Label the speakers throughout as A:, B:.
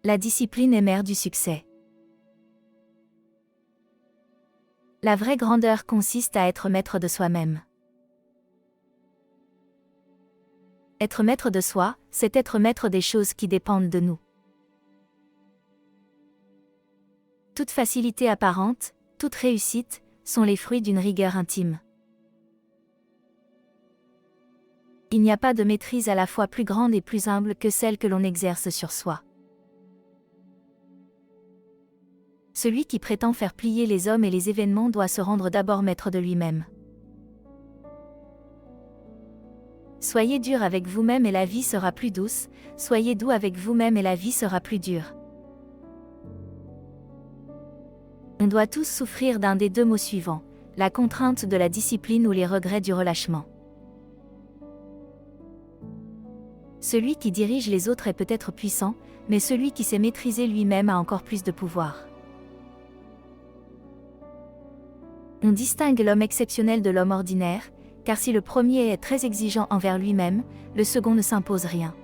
A: La discipline est mère du succès. La vraie grandeur consiste à être maître de soi-même. Être maître de soi, c'est être maître des choses qui dépendent de nous. Toute facilité apparente, toute réussite, sont les fruits d'une rigueur intime. Il n'y a pas de maîtrise à la fois plus grande et plus humble que celle que l'on exerce sur soi. Celui qui prétend faire plier les hommes et les événements doit se rendre d'abord maître de lui-même. Soyez dur avec vous-même et la vie sera plus douce, soyez doux avec vous-même et la vie sera plus dure. On doit tous souffrir d'un des deux maux suivants, la contrainte de la discipline ou les regrets du relâchement. Celui qui dirige les autres est peut-être puissant, mais celui qui sait maîtriser lui-même a encore plus de pouvoir. On distingue l'homme exceptionnel de l'homme ordinaire, car si le premier est très exigeant envers lui-même, le second ne s'impose rien.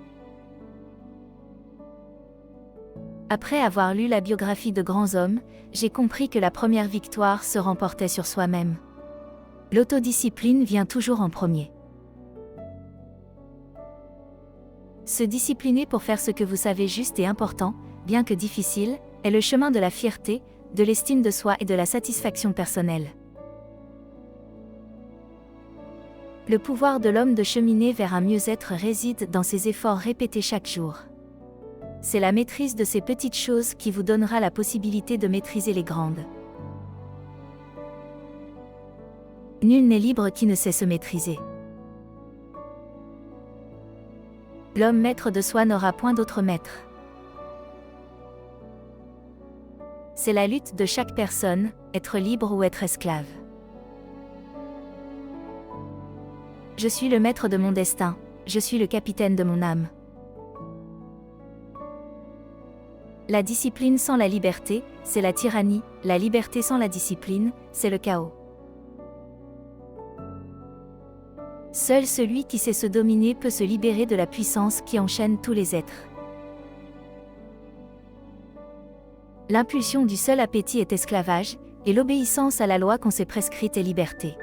A: Après avoir lu la biographie de grands hommes, j'ai compris que la première victoire se remportait sur soi-même. L'autodiscipline vient toujours en premier. Se discipliner pour faire ce que vous savez juste et important, bien que difficile, est le chemin de la fierté, de l'estime de soi et de la satisfaction personnelle. Le pouvoir de l'homme de cheminer vers un mieux-être réside dans ses efforts répétés chaque jour. C'est la maîtrise de ces petites choses qui vous donnera la possibilité de maîtriser les grandes. Nul n'est libre qui ne sait se maîtriser. L'homme maître de soi n'aura point d'autre maître. C'est la lutte de chaque personne, être libre ou être esclave. Je suis le maître de mon destin, je suis le capitaine de mon âme. La discipline sans la liberté, c'est la tyrannie, la liberté sans la discipline, c'est le chaos. Seul celui qui sait se dominer peut se libérer de la puissance qui enchaîne tous les êtres. L'impulsion du seul appétit est esclavage, et l'obéissance à la loi qu'on s'est prescrite est liberté.